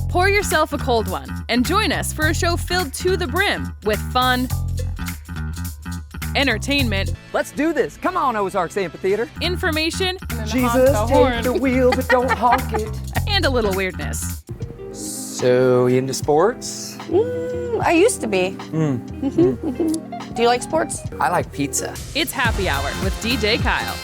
Pour yourself a cold one and join us for a show filled to the brim with fun, entertainment. Let's do this. Come on, Ozarks Amphitheater. Information. Jesus, take the wheel, but don't honk it. And a little weirdness. So, you into sports? I used to be. Do you like sports? I like pizza. It's Happy Hour with DJ Kyle.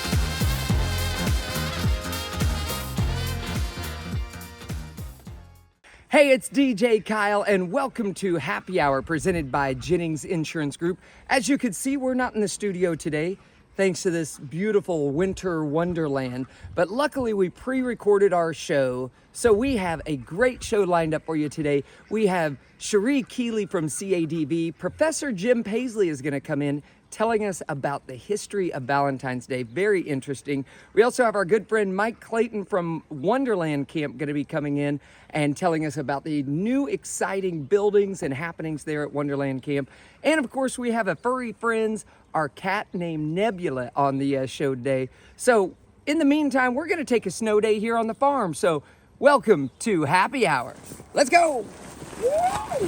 Hey, it's DJ Kyle, and welcome to Happy Hour presented by Jennings Insurance Group. As you can see, we're not in the studio today, thanks to this beautiful winter wonderland. But luckily, we pre-recorded our show, so we have a great show lined up for you today. We have Cherie Keeley from CADV. Professor Jim Paisley is going to come in telling us about the history of Valentine's Day. Very interesting. We also have our good friend Mike Clayton from Wonderland Camp going to be coming in and telling us about the new exciting buildings and happenings there at Wonderland Camp. And of course, we have a furry friends, our cat named Nebula, on the show today. So in the meantime, we're going to take a snow day here on the farm. So welcome to Happy Hour. Let's go. Whoa!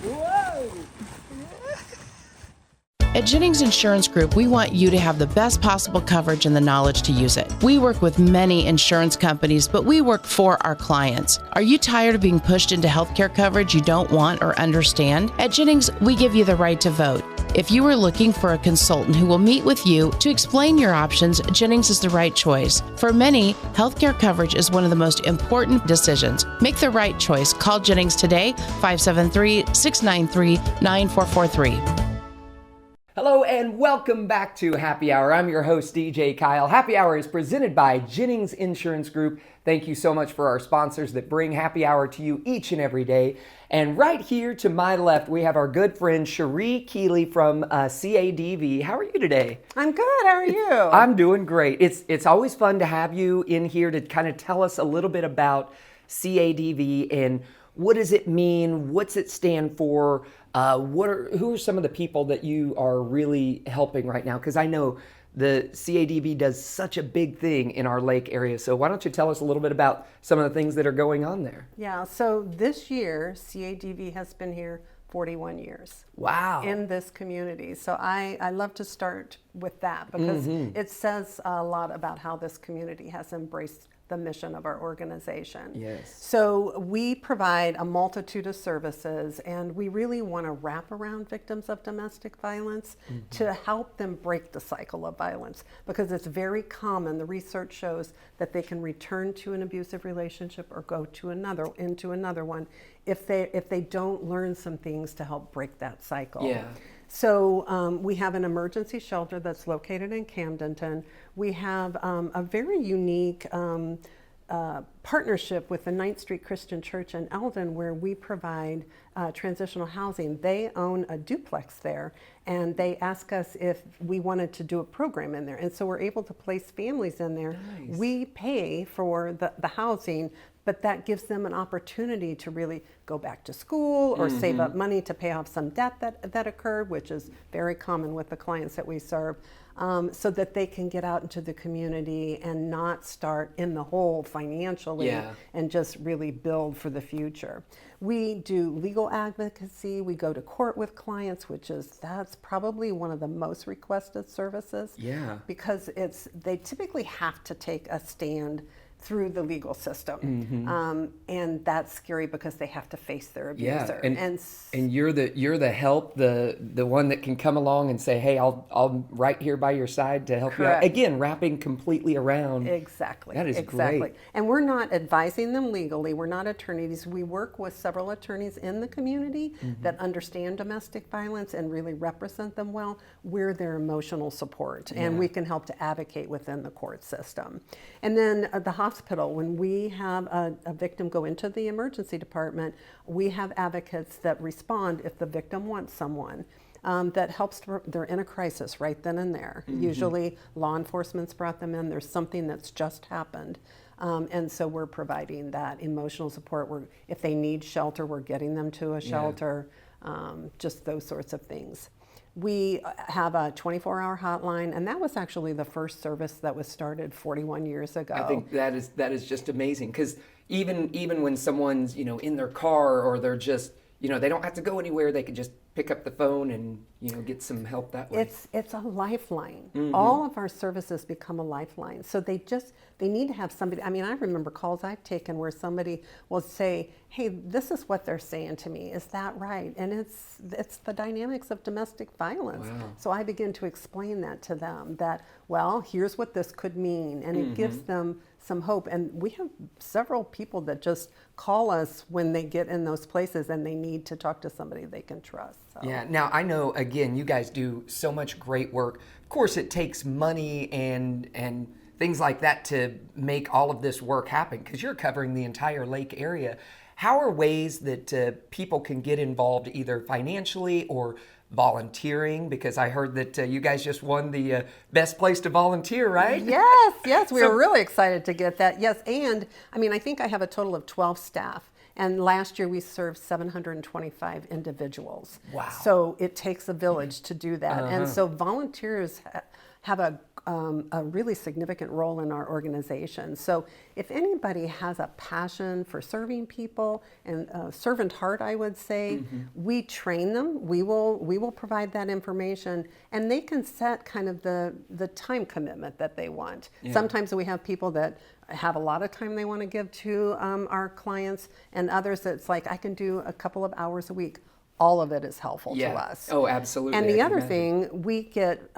Whoa! At Jennings Insurance Group, we want you to have the best possible coverage and the knowledge to use it. We work with many insurance companies, but we work for our clients. Are you tired of being pushed into healthcare coverage you don't want or understand? At Jennings, we give you the right to vote. If you are looking for a consultant who will meet with you to explain your options, Jennings is the right choice. For many, healthcare coverage is one of the most important decisions. Make the right choice. Call Jennings today, 573-693-9443. Hello and welcome back to Happy Hour. I'm your host, DJ Kyle. Happy Hour is presented by Jennings Insurance Group. Thank you so much for our sponsors that bring Happy Hour to you each and every day. And right here to my left, we have our good friend Cherie Keeley from CADV. How are you today? I'm good. How are you? I'm doing great. It's always fun to have you in here to kind of tell us a little bit about CADV and what does it mean? What's it stand for? Who are some of the people that you are really helping right now? Because I know the CADV does such a big thing in our lake area. So why don't you tell us a little bit about some of the things that are going on there? Yeah, so this year, CADV has been here 41 years. Wow. In this community. So I love to start with that because it says a lot about how this community has embraced the mission of our organization. Yes. So we provide a multitude of services, and we really want to wrap around victims of domestic violence to help them break the cycle of violence, because it's very common. The research shows that they can return to an abusive relationship or go to into another one if they don't learn some things to help break that cycle. Yeah. So we have an emergency shelter that's located in Camdenton. We have a very unique partnership with the 9th Street Christian Church in Eldon, where we provide transitional housing. They own a duplex there, and they ask us if we wanted to do a program in there. And so we're able to place families in there. Nice. We pay for the housing, but that gives them an opportunity to really go back to school or save up money to pay off some debt that occurred, which is very common with the clients that we serve, so that they can get out into the community and not start in the hole financially and just really build for the future. We do legal advocacy. We go to court with clients, that's probably one of the most requested services. Yeah. Because they typically have to take a stand through the legal system, and that's scary because they have to face their abuser. And you're the help, the one that can come along and say, hey, I'll right here by your side to help you out. Again, wrapping completely around. Exactly. That is great. And we're not advising them legally. We're not attorneys. We work with several attorneys in the community that understand domestic violence and really represent them well. We're their emotional support, and we can help to advocate within the court system. And then the hospital, when we have a victim go into the emergency department, we have advocates that respond if the victim wants someone. That helps, they're in a crisis right then and there. Usually law enforcement's brought them in, there's something that's just happened. And so we're providing that emotional support. If they need shelter, we're getting them to a shelter, just those sorts of things. We have a 24-hour hotline, and that was actually the first service that was started 41 years ago. I think that is just amazing, because even when someone's, in their car, or they're just, they don't have to go anywhere, they can just pick up the phone and, get some help that way. It's a lifeline. All of our services become a lifeline. So they need to have somebody. I mean, I remember calls I've taken where somebody will say, hey, this is what they're saying to me. Is that right? And it's the dynamics of domestic violence. Wow. So I begin to explain that to them, that, well, here's what this could mean. And it gives them some hope. And we have several people that just call us when they get in those places and they need to talk to somebody they can trust. So. Yeah. Now, I know, again, you guys do so much great work. Of course, it takes money and things like that to make all of this work happen, because you're covering the entire lake area. How are ways that people can get involved, either financially or volunteering? Because I heard that you guys just won the best place to volunteer, right? Yes, we were really excited to get that. Yes, and I mean, I think I have a total of 12 staff. And last year we served 725 individuals. Wow. So it takes a village to do that. And so volunteers have a really significant role in our organization. So if anybody has a passion for serving people and a servant heart, I would say, we train them. We will provide that information, and they can set kind of the time commitment that they want. Yeah. Sometimes we have people that have a lot of time they want to give to our clients, and others that's like, I can do a couple of hours a week. All of it is helpful to us. Oh, absolutely. And I the can other imagine. thing, we get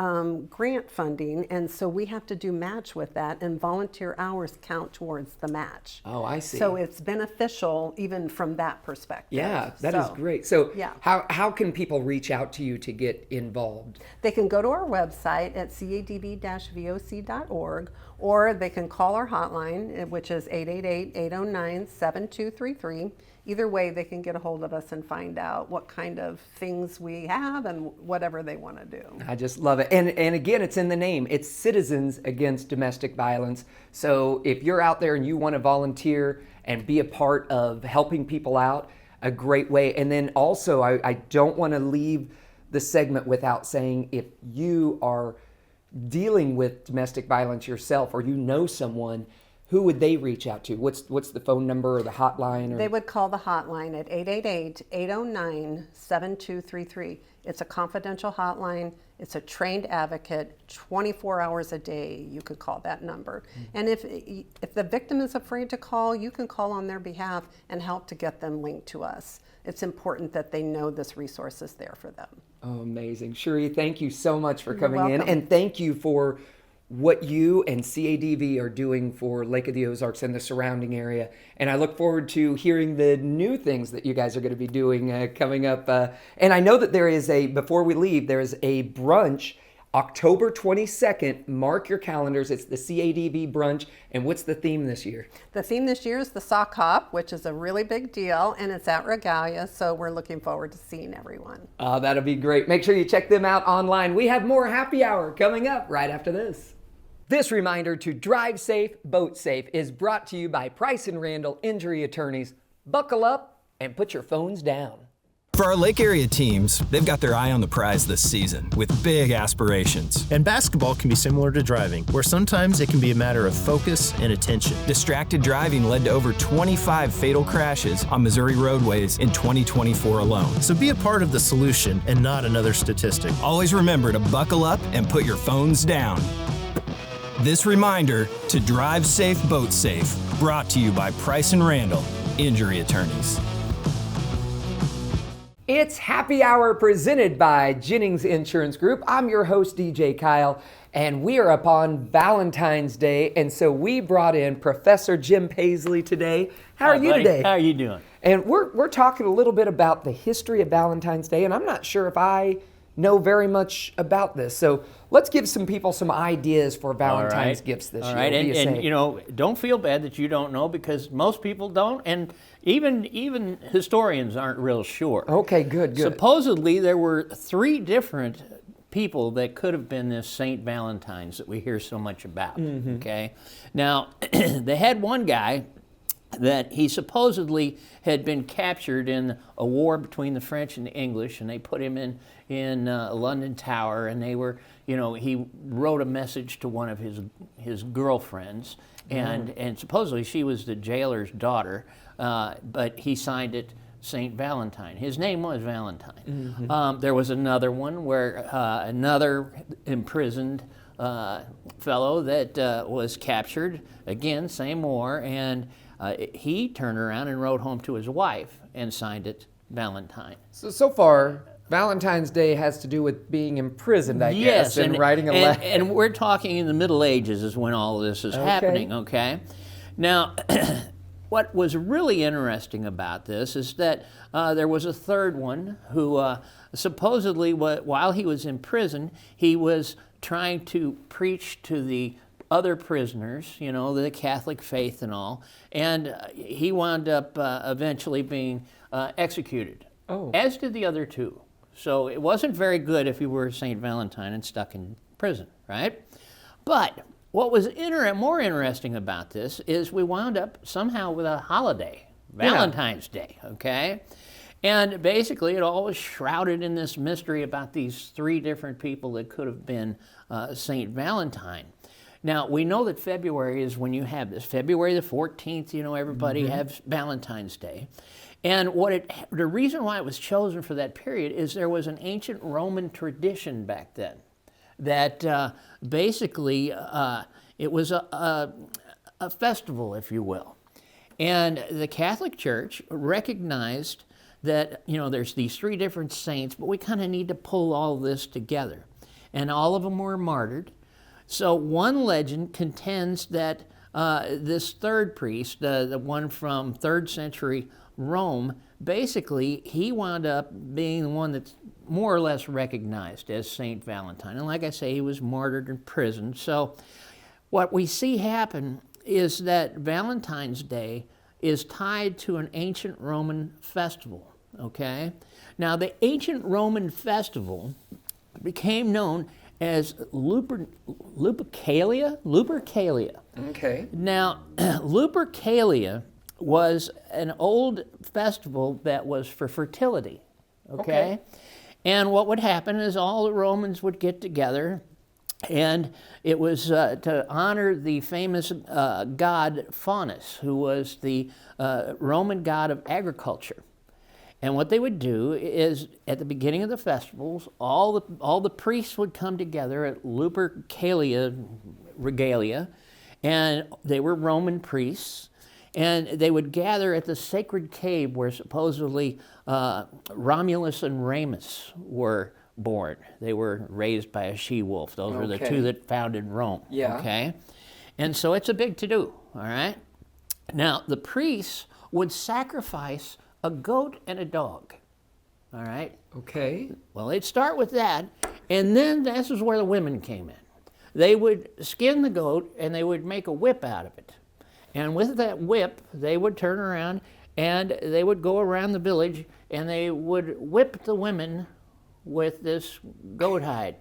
grant funding, and so we have to do match with that, and volunteer hours count towards the match. Oh, I see. So it's beneficial even from that perspective. Yeah, that is great. So yeah. how can people reach out to you to get involved? They can go to our website at cadb-voc.org, or they can call our hotline, which is 888-809-7233. Either way, they can get a hold of us and find out what kind of things we have and whatever they want to do. I just love it. And again, it's in the name. It's Citizens Against Domestic Violence. So if you're out there and you want to volunteer and be a part of helping people out, a great way. And then also, I don't want to leave the segment without saying, if you are dealing with domestic violence yourself, or you know someone, who would they reach out to? What's the phone number or the hotline? Or? They would call the hotline at 888-809-7233. It's a confidential hotline. It's a trained advocate, 24 hours a day. You could call that number. And if the victim is afraid to call, you can call on their behalf and help to get them linked to us. It's important that they know this resource is there for them. Oh, amazing. Shuri, thank you so much for coming in. welcome. And thank you for what you and CADV are doing for Lake of the Ozarks and the surrounding area. And I look forward to hearing the new things that you guys are going to be doing coming up. And I know that before we leave, there is a brunch October 22nd. Mark your calendars. It's the CADV brunch. And what's the theme this year? The theme this year is the sock hop, which is a really big deal, and it's at Regalia, so we're looking forward to seeing everyone. That'll be great. Make sure you check them out online. We have more happy hour coming up right after this. This reminder to drive safe, boat safe is brought to you by Price & Randall Injury Attorneys. Buckle up and put your phones down. For our Lake area teams, they've got their eye on the prize this season with big aspirations. And basketball can be similar to driving, where sometimes it can be a matter of focus and attention. Distracted driving led to over 25 fatal crashes on Missouri roadways in 2024 alone. So be a part of the solution and not another statistic. Always remember to buckle up and put your phones down. This reminder to drive safe, boat safe, brought to you by Price & Randall Injury Attorneys. It's Happy Hour presented by Jennings Insurance Group. I'm your host, DJ Kyle, and we are upon Valentine's Day, and so we brought in Professor Jim Paisley today. How are you buddy? today? How are you doing? And we're talking a little bit about the history of Valentine's Day, and I'm not sure if I know very much about this. So let's give some people some ideas for Valentine's gifts this year. All right, What do you and say? you know, don't feel bad that you don't know, because most people don't, and even historians aren't real sure. Okay, good. Supposedly there were 3 different people that could have been this Saint Valentine's that we hear so much about. Okay, now they had one guy that he supposedly had been captured in a war between the French and the English, and they put him in London Tower, and they were, he wrote a message to one of his girlfriends, and supposedly she was the jailer's daughter, but he signed it Saint Valentine. His name was Valentine. There was another one where another imprisoned fellow that was captured, again, same war, and he turned around and wrote home to his wife and signed it Valentine. So far, Valentine's Day has to do with being imprisoned, I guess, and writing a letter. And we're talking in the Middle Ages is when all of this is happening, okay? Now, what was really interesting about this is that there was a third one who supposedly, while he was in prison, he was trying to preach to the other prisoners, you know, the Catholic faith and all, and he wound up eventually being executed, as did the other two. So it wasn't very good if you were St. Valentine and stuck in prison, right? But what was more interesting about this is we wound up somehow with a holiday, Valentine's Day, okay? And basically it all was shrouded in this mystery about these three different people that could have been St. Valentine. Now, we know that February is when you have this. February the 14th, you know, everybody has Valentine's Day. And the reason why it was chosen for that period is there was an ancient Roman tradition back then that basically it was a festival, if you will. And the Catholic Church recognized that, you know, there's these three different saints, but we kind of need to pull all this together. And all of them were martyred. So one legend contends that this third priest, the one from 3rd century Rome, basically he wound up being the one that's more or less recognized as Saint Valentine. And like I say, he was martyred in prison. So what we see happen is that Valentine's Day is tied to an ancient Roman festival, okay? Now the ancient Roman festival became known as Lupercalia. Okay. Now, Lupercalia was an old festival that was for fertility, okay? And what would happen is all the Romans would get together, and it was to honor the famous god Faunus, who was the Roman god of agriculture. And what they would do is, at the beginning of the festivals, all the priests would come together at Lupercalia Regalia, and they were Roman priests, and they would gather at the sacred cave where supposedly Romulus and Remus were born. They were raised by a she-wolf. Those were the two that founded Rome. Yeah. Okay? And so it's a big to-do, all right? Now, the priests would sacrifice a goat and a dog, all right? Okay. Well, they'd start with that, and then this is where the women came in. They would skin the goat, and they would make a whip out of it. And with that whip, they would turn around, and they would go around the village, and they would whip the women with this goat hide.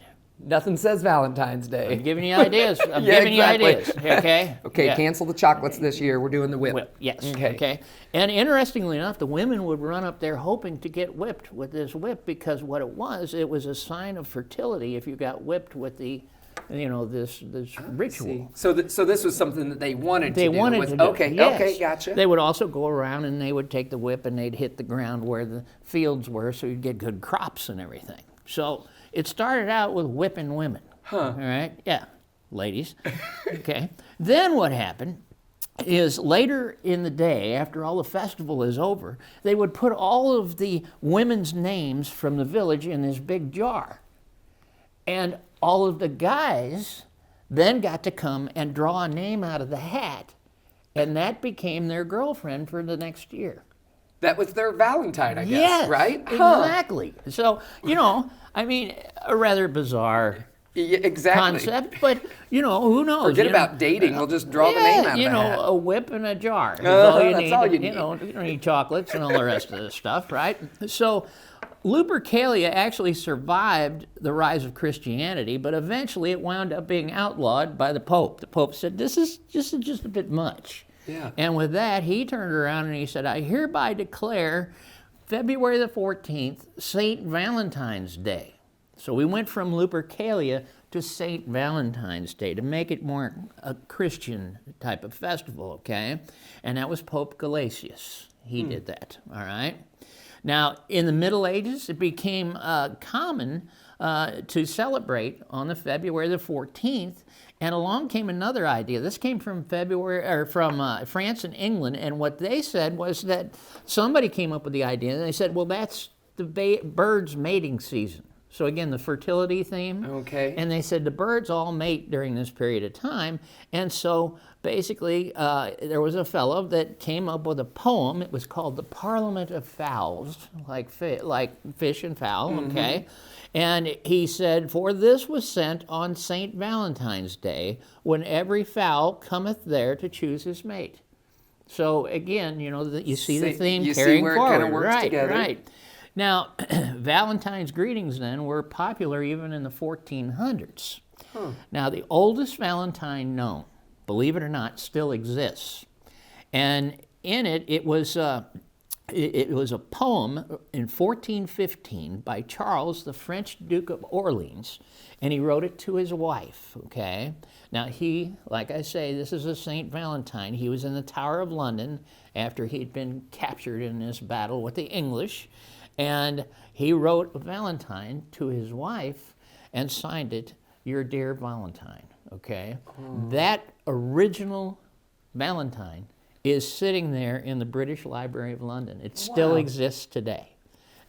Nothing says Valentine's Day. I'm giving you ideas. I'm giving you ideas, okay? Okay, Yeah. cancel the chocolates this year. We're doing the whip. Yes, Okay. okay. And interestingly enough, the women would run up there hoping to get whipped with this whip, because what it was a sign of fertility if you got whipped with the, you know, this ritual. So this was something that they wanted to do. They wanted to do. Okay, Yes. okay, gotcha. They would also go around and they would take the whip and they'd hit the ground where the fields were so you'd get good crops and everything. So it started out with whipping women. All right? Yeah, ladies. Okay. Then what happened is later in the day, after all the festival is over, they would put all of the women's names from the village in this big jar. And all of the guys then got to come and draw a name out of the hat, and that became their girlfriend for the next year. That was their Valentine, I guess, Yes, right? exactly. So, you know, I mean, a rather bizarre Yeah, exactly. concept, but, you know, who knows? Forget you know? about dating. We'll just draw the name out of you the know, hat. a whip and a jar. That's all you need. You know, you don't need chocolates and all the rest of this stuff, right? So Lupercalia actually survived the rise of Christianity, but eventually it wound up being outlawed by the Pope. The Pope said, this is just a bit much. Yeah. And with that, he turned around and he said, I hereby declare February the 14th, St. Valentine's Day. So we went from Lupercalia to St. Valentine's Day to make it more a Christian type of festival, okay? And that was Pope Gelasius. He did that, all right? Now, in the Middle Ages, it became common to celebrate on the February the 14th, and along came another idea. This came from France and England, and what they said was that somebody came up with the idea, and they said, well, that's the birds' mating season. So again, the fertility theme. Okay. And they said the birds all mate during this period of time, and so basically there was a fellow that came up with a poem. It was called The Parliament of Fowls, like fish and fowl, okay? And he said, for this was sent on St. Valentine's Day, when every fowl cometh there to choose his mate. So again, you know, you see the theme you carrying see where forward. it kind of works together. Right. Now, Valentine's greetings then were popular even in the 1400s. Now, the oldest Valentine known, believe it or not, still exists. And in it, it was a poem in 1415 by Charles, the French Duke of Orleans, and he wrote it to his wife, okay? Now he, like I say, this is a St. Valentine. He was in the Tower of London after he'd been captured in this battle with the English, and he wrote Valentine to his wife and signed it, Your Dear Valentine, okay? That original Valentine is sitting there in the British Library of London. It still exists today.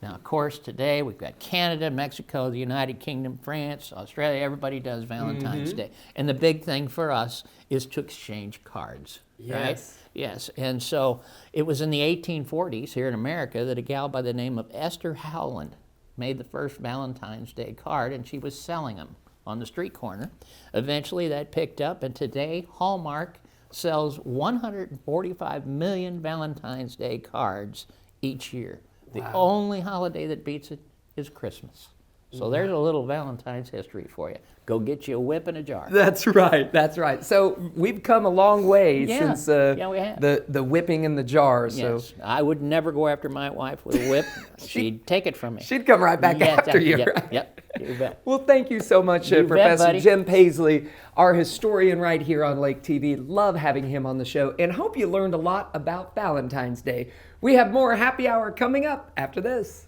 Now, of course, today we've got Canada, Mexico, the United Kingdom, France, Australia. Everybody does Valentine's Day. And the big thing for us is to exchange cards, right? Yes. And so it was in the 1840s here in America that a gal by the name of Esther Howland made the first Valentine's Day card, and she was selling them on the street corner. Eventually that picked up, and today Hallmark sells 145 million Valentine's Day cards each year. The only holiday that beats it is Christmas. So there's a little Valentine's history for you. Go get you a whip and a jar. That's right. That's right. So we've come a long way since we have. the whipping in the jar. So Yes. I would never go after my wife with a whip. She'd take it from me. she'd come right back after you. Yep, Right? yep, you bet. Well, thank you so much, You bet, Professor buddy. Jim Paisley, our historian right here on Lake TV. Love having him on the show, and hope you learned a lot about Valentine's Day. We have more happy hour coming up after this.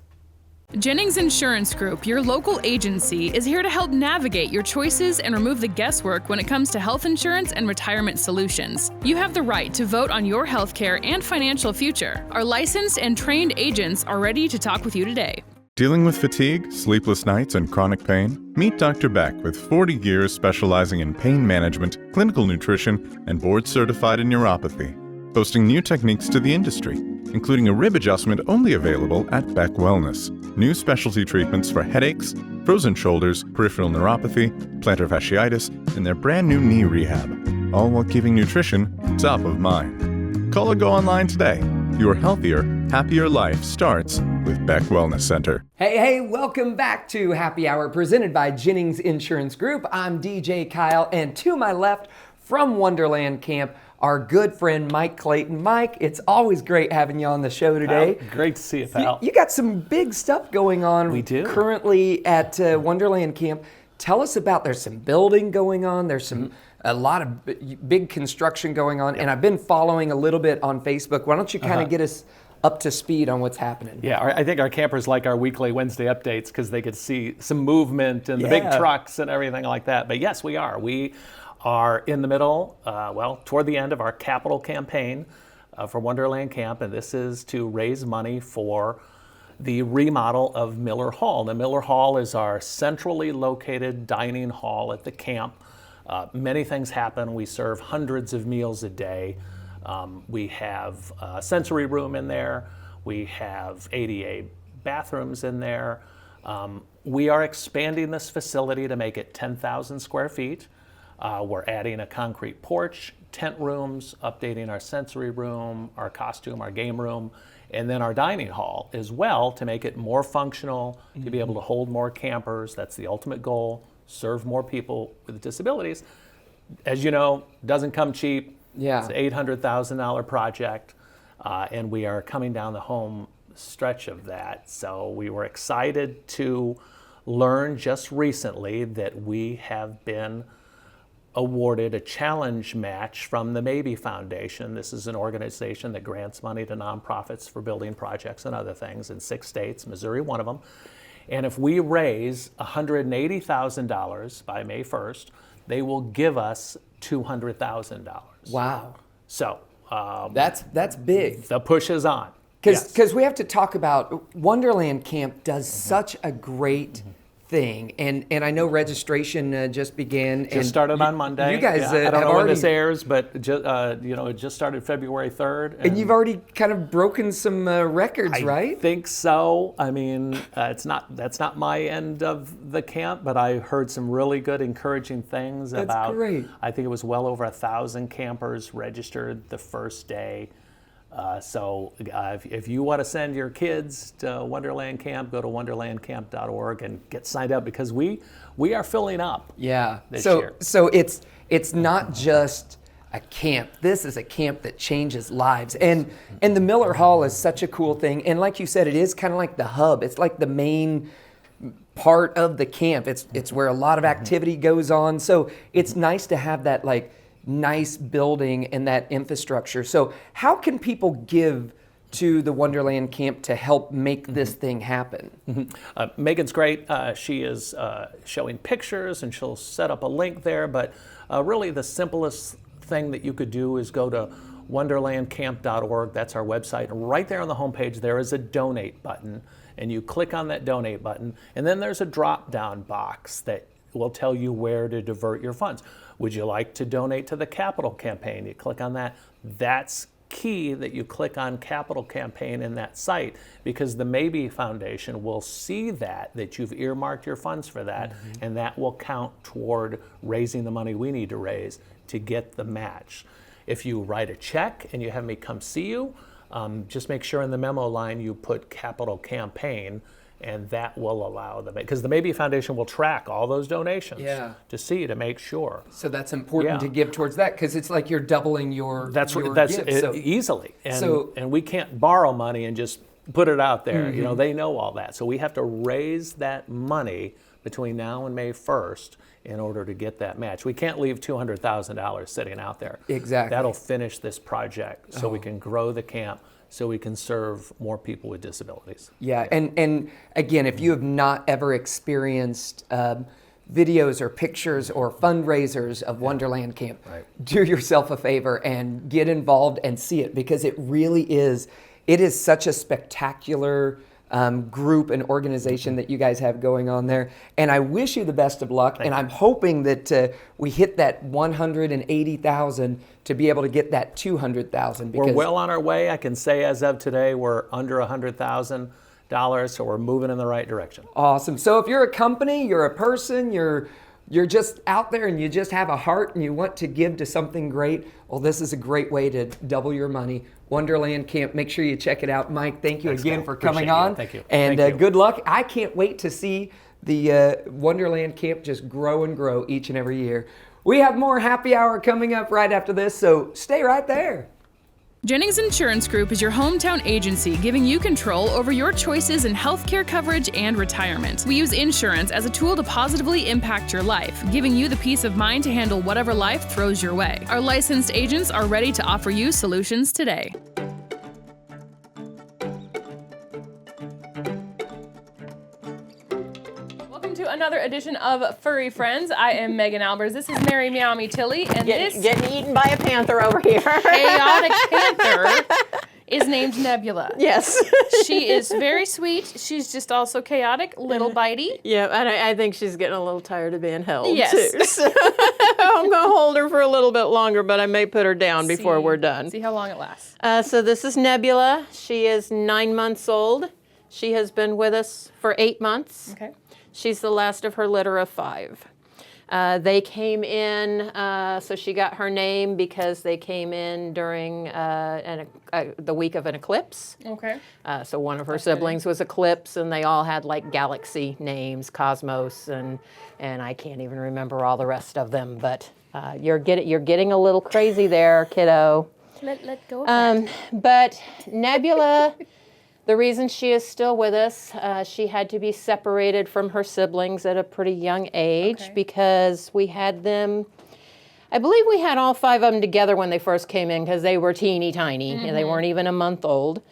Jennings Insurance Group, your local agency, is here to help navigate your choices and remove the guesswork when it comes to health insurance and retirement solutions. You have the right to vote on your healthcare and financial future. Our licensed and trained agents are ready to talk with you today. Dealing with fatigue, sleepless nights, and chronic pain? Meet Dr. Beck with 40 years specializing in pain management, clinical nutrition, and board-certified in neuropathy. Boasting new techniques to the industry, including a rib adjustment only available at Beck Wellness. New specialty treatments for headaches, frozen shoulders, peripheral neuropathy, plantar fasciitis, and their brand new knee rehab. All while keeping nutrition top of mind. Call or go online today. Your healthier, happier life starts with Beck Wellness Center. Hey, welcome back to Happy Hour presented by Jennings Insurance Group. I'm DJ Kyle, and to my left from Wonderland Camp, our good friend Mike Clayton. Mike, it's always great having you on the show today. Great to see you, pal. You got some big stuff going on. We do. Currently at Wonderland Camp. Tell us about, there's some building going on, there's some a lot of big construction going on, and I've been following a little bit on Facebook. Why don't you kind of get us up to speed on what's happening? Yeah, I think our campers like our weekly Wednesday updates because they get to see some movement and the big trucks and everything like that. But yes, we are. We are in the middle, toward the end of our capital campaign for Wonderland Camp, and this is to raise money for the remodel of Miller Hall. Now, Miller Hall is our centrally located dining hall at the camp. Many things happen. We serve hundreds of meals a day. We have a sensory room in there. We have ADA bathrooms in there. We are expanding this facility to make it 10,000 square feet. We're adding a concrete porch, tent rooms, updating our sensory room, our costume, our game room, and then our dining hall as well to make it more functional, to be able to hold more campers. That's the ultimate goal, serve more people with disabilities. As you know, doesn't come cheap. Yeah. It's an $800,000 project, and we are coming down the home stretch of that. So we were excited to learned just recently that we have been awarded a challenge match from the Maybe Foundation. This is an organization that grants money to nonprofits for building projects and other things in 6 states, Missouri one of them. And if we raise $180,000 by May 1st, they will give us $200,000. Wow. So that's big. The push is on. Because we have to talk about Wonderland Camp does such a great thing, and I know registration just began. Just started on Monday. You guys, I don't know when this already, airs, but it just started February 3rd. and you've already kind of broken some records, right? I think so. I mean, that's not my end of the camp, but I heard some really good, encouraging things about. That's great. I think it was well over 1,000 campers registered the first day. So if you want to send your kids to Wonderland Camp, go to wonderlandcamp.org and get signed up, because we are filling up. Yeah. This year. So it's not just a camp. This is a camp that changes lives. And the Miller Hall is such a cool thing. And like you said, it is kind of like the hub. It's like the main part of the camp. It's where a lot of activity goes on. So it's nice to have that nice building and that infrastructure. So how can people give to the Wonderland Camp to help make this thing happen? Megan's great. She is showing pictures, and she'll set up a link there. But really the simplest thing that you could do is go to wonderlandcamp.org. That's our website. And right there on the homepage, there is a donate button. And you click on that donate button, and then there's a drop-down box that will tell you where to divert your funds. Would you like to donate to the capital campaign? You click on that. That's key that you click on capital campaign in that site, because the Maybe Foundation will see that you've earmarked your funds for that, and that will count toward raising the money we need to raise to get the match. If you write a check and you have me come see you, just make sure in the memo line you put capital campaign, and that will allow them, because the Maybe Foundation will track all those donations to make sure. So that's important to give towards that, because it's like you're doubling your that's gift, so. Easily. And we can't borrow money and just put it out there. They know all that. So we have to raise that money between now and May 1st in order to get that match. We can't leave $200,000 sitting out there. Exactly. That'll finish this project so we can grow the camp, so we can serve more people with disabilities. Yeah, and again, if you have not ever experienced videos or pictures or fundraisers of Wonderland Camp, do yourself a favor and get involved and see it, because it is such a spectacular group and organization that you guys have going on there. And I wish you the best of luck. And I'm hoping that we hit that 180,000 to be able to get that 200,000. We're well on our way. I can say as of today, we're under $100,000, so we're moving in the right direction. Awesome. So if you're a company, you're a person, you're just out there and you just have a heart and you want to give to something great, well, this is a great way to double your money. Wonderland Camp, make sure you check it out. Mike, thank you again for coming on. Thank you. And Thank you. Good luck. I can't wait to see the Wonderland Camp just grow and grow each and every year. We have more happy hour coming up right after this, so stay right there. Jennings Insurance Group is your hometown agency, giving you control over your choices in healthcare coverage and retirement. We use insurance as a tool to positively impact your life, giving you the peace of mind to handle whatever life throws your way. Our licensed agents are ready to offer you solutions today. Another edition of Furry Friends. I am Megan Albers. This is Mary Meow Me Tilly, and this getting eaten by a panther over here. Chaotic panther is named Nebula. Yes. She is very sweet. She's just also chaotic, little bitey. Yeah, and I think she's getting a little tired of being held, yes. too. So I'm going to hold her for a little bit longer, but I may put her down before we're done. See how long it lasts. So this is Nebula. She is 9 months old. She has been with us for 8 months. Okay. She's the last of her litter of 5. They came in, so she got her name because they came in during the week of an eclipse. Okay. So one of her siblings was Eclipse, and they all had like galaxy names, Cosmos, and I can't even remember all the rest of them. But you're getting a little crazy there, kiddo. Let go of that. But Nebula The reason she is still with us, she had to be separated from her siblings at a pretty young age because we had them, I believe we had all 5 of them together when they first came in because they were teeny tiny and they weren't even a month old.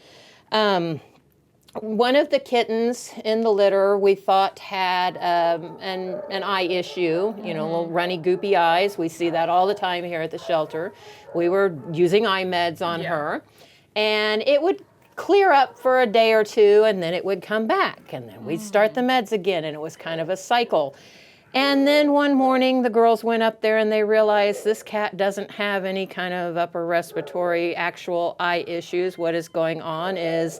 One of the kittens in the litter we thought had an eye issue, little runny, goopy eyes. We see that all the time here at the shelter. We were using eye meds on her, and it would clear up for a day or two, and then it would come back, and then we'd start the meds again, and it was kind of a cycle. And then one morning, the girls went up there and they realized this cat doesn't have any kind of upper respiratory actual eye issues. What is going on is,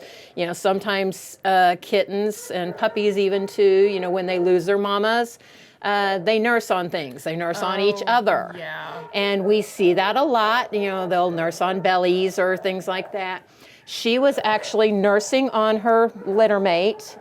sometimes kittens and puppies even too, when they lose their mamas, they nurse on things. They nurse on each other. Yeah. And we see that a lot. They'll nurse on bellies or things like that. She was actually nursing on her littermate,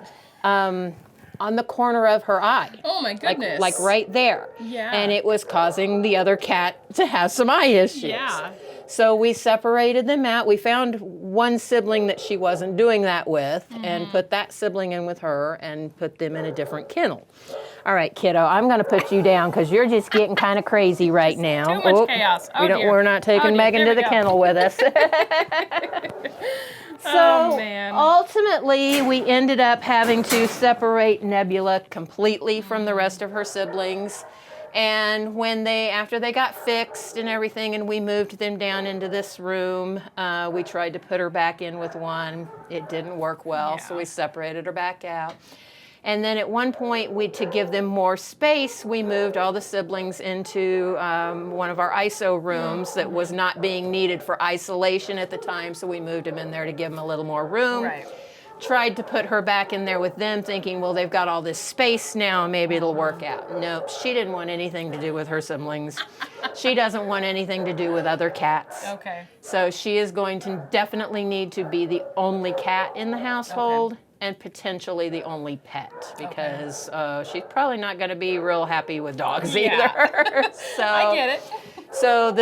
on the corner of her eye. Oh my goodness. Like right there. Yeah. And it was causing the other cat to have some eye issues. Yeah. So we separated them out. We found one sibling that she wasn't doing that with and put that sibling in with her and put them in a different kennel. All right, kiddo, I'm going to put you down because you're just getting kind of crazy right now. Too much chaos. Oh, dear. We're not taking Megan to the kennel with us. So ultimately, we ended up having to separate Nebula completely from the rest of her siblings. And after they got fixed and everything, and we moved them down into this room, we tried to put her back in with one. It didn't work well, so we separated her back out. And then at one point, to give them more space, we moved all the siblings into one of our ISO rooms that was not being needed for isolation at the time, so we moved them in there to give them a little more room. Right. Tried to put her back in there with them, thinking, well, they've got all this space now, maybe it'll work out. Nope, she didn't want anything to do with her siblings. She doesn't want anything to do with other cats. Okay. So she is going to definitely need to be the only cat in the household. And potentially the only pet, because she's probably not going to be real happy with dogs either. So I get it. So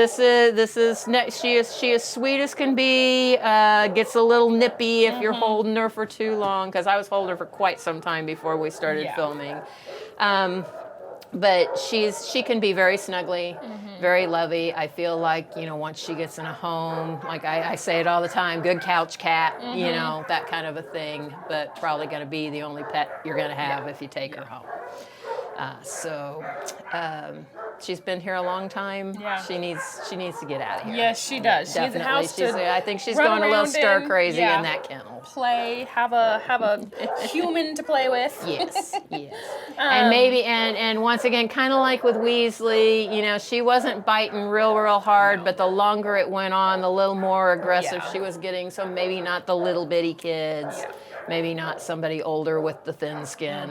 she is sweet as can be. Gets a little nippy if you're holding her for too long, because I was holding her for quite some time before we started filming. But she can be very snuggly, very lovey. I feel like, once she gets in a home, like I say it all the time, good couch cat, that kind of a thing, but probably going to be the only pet you're going to have if you take her home. She's been here a long time. Yeah. She needs to get out of here. Yes, she does. Definitely. She needs a house to I think she's run going a little around stir in. crazy Yeah. in that kennel. Play, have a human to play with. Yes. And maybe, and once again, kind of like with Weasley, she wasn't biting real hard, but the longer it went on, the little more aggressive she was getting. So maybe not the little bitty kids, maybe not somebody older with the thin skin,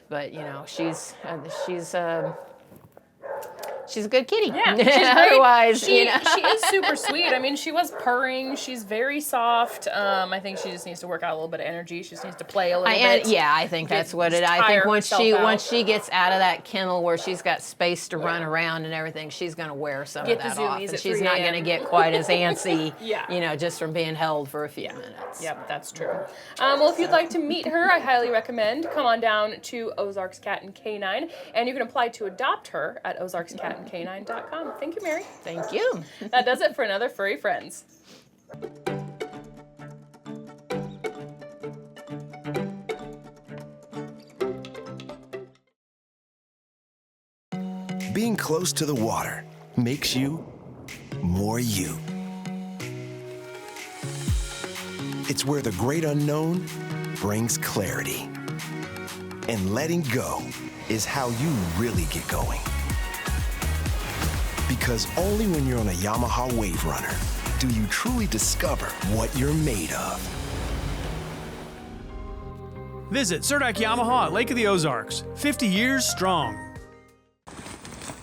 but she's a good kitty. Yeah, she's great. Otherwise, she is super sweet. I mean, she was purring. She's very soft. I think she just needs to work out a little bit of energy. She just needs to play a little bit. Yeah, I think that's what it. I think once she gets out of that kennel where she's got space to run around and everything, she's going to wear some of that off, and she's not going to get quite as antsy. Just from being held for a few minutes. Yep, that's true. Well, if you'd like to meet her, I highly recommend come on down to Ozarks Cat and Canine, and you can apply to adopt her at OzarksCatandCanine.com. Thank you, Mary. Thank you. That does it for another Furry Friends. Being close to the water makes you more you. It's where the great unknown brings clarity. And letting go is how you really get going. Because only when you're on a Yamaha Wave Runner do you truly discover what you're made of. Visit Surdak Yamaha at Lake of the Ozarks, 50 years strong.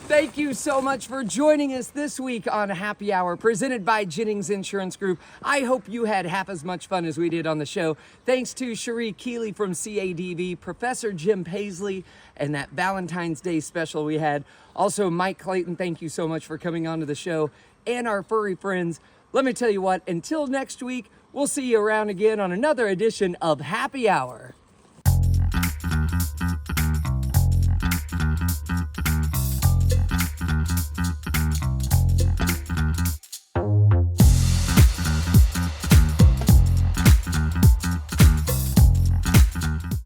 Thank you so much for joining us this week on Happy Hour, presented by Jennings Insurance Group. I hope you had half as much fun as we did on the show. Thanks to Cherie Keeley from CADV, Professor Jim Paisley, and that Valentine's Day special we had. Also, Mike Clayton, thank you so much for coming on to the show, and our furry friends. Let me tell you what, until next week, We'll see you around again on another edition of Happy Hour.